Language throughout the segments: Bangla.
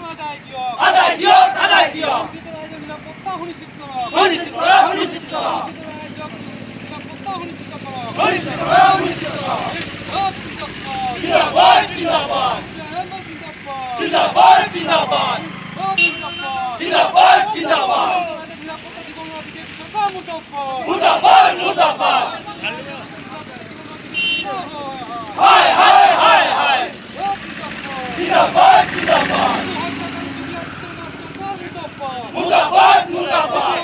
আদায় দিও আদায় দিও নিরাপত্তা সুনিশ্চিত করো সুনিশ্চিত করো সুনিশ্চিত করো নিরাপত্তা সুনিশ্চিত করো সুনিশ্চিত করো সুনিশ্চিত করো জিন্দাবাদ জিন্দাবাদ জিন্দাবাদ জিন্দাবাদ জিন্দাবাদ জিন্দাবাদ নিরাপত্তা জীবন বিজেপি সরকার মুর্দাবাদ মুর্দাবাদ হায় হায় হায় হায় জিন্দাবাদ জিন্দাবাদ মুর্দাবাদ মুর্দাবাদ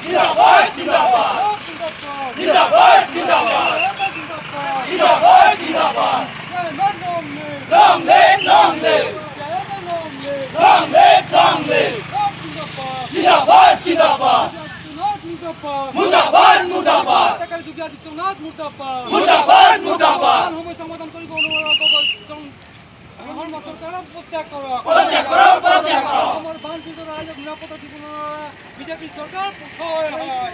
জিন্দাবাদ জিন্দাবাদ জিন্দাবাদ জিন্দাবাদ জিন্দাবাদ জিন্দাবাদ long live long live long live long live জিন্দাবাদ জিন্দাবাদ মুর্দাবাদ মুর্দাবাদ মুর্দাবাদ মুর্দাবাদ সমাধান করিব প্রত্যাগ করো পদত্যাগ করো পদত্যাগ করো আমার বাঞ্ছিত রাজ্য নিরাপত্তা জীবন বিজেপি সরকার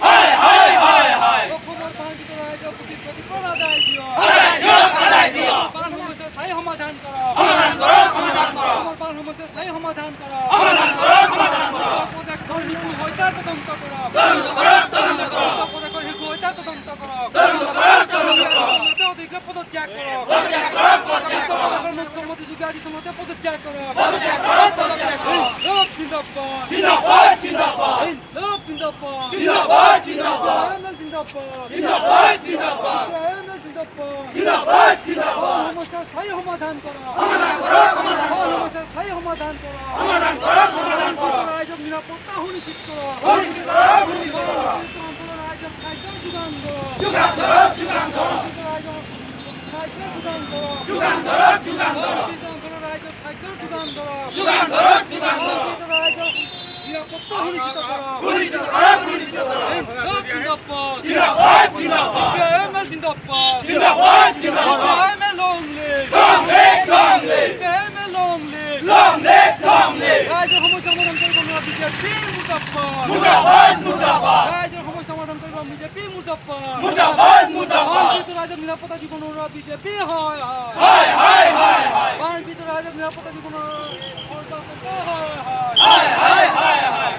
হায় হায় হায় হায় আমার বাঞ্ছিত রাজ্য প্রতিফলন আদায় দিও আদায় দিও আদায় দিও বান সমস্যা স্থায়ী সমাধান করো সমাধান করো সমাধান করো আমার বান সমস্যা স্থায়ী সমাধান করো সমাধান করো সমাধান করো পদক্ষেপ শিশু হত্যা তদন্ত করো তদন্ত করো তদন্ত করো পদক্ষেপ শিশু হত্যা তদন্ত করো তদন্ত করো তদন্ত করো অধিকার পদত্যাগ করো পদত্যাগ করো পদত্যাগ করো মুখ্যমন্ত্রী যোগী আদিত্যনাথ পদত্যাগ করো পদত্যাগ করো পদত্যাগ করো জিন্দাবাদ জিন্দাবাদ জিন্দাবাদ জিন্দাবাদ জিন্দাবাদ জিন্দাবাদ জিন্দাবাদ জিন্দাবাদ জিন্দাবাদ জিন্দাবাদ সমস্যার স্থায়ী সমাধান করো সমাধান করো সমাধান করো সমস্যার স্থায়ী সমাধান করো সমাধান করো সমাধান করো রাজ্যের নিরাপত্তা সুনিশ্চিত করো সুনিশ্চিত করো সুনিশ্চিত করো রাজ্যের খাদ্য যোগান করো যোগান করো যোগান করো খাদ্য যোগান করো যোগান করো যোগান করো রাজ্যের খাদ্য যোগান করো যোগান করো যোগান করো রাজ্যের নিরাপত্তা সুনিশ্চিত করো সুনিশ্চিত করো সুনিশ্চিত করো জিন্দাবাদ জিন্দাবাদ জিন্দাবাদ কেএমএল জিন্দাবাদ জিন্দাবাদ জিন্দাবাদ KML long live long live long live KML long live long live long live রাজ্যের সমস্যা সমাধান করব না বিজেপি মুর্দাবাদ মুর্দাবাদ মুর্দাবাদ রাজ্যের সমস্যা সমাধান করব বিজেপি মুর্দাবাদ মুর্দাবাদ মুর্দাবাদ রাজ্যের নিরাপত্তা জীবন বিজেপি হয় হায় হায় হায় হায় বানপিত রাজ্যের নিরাপত্তা জীবন হায় হায় হায় হায়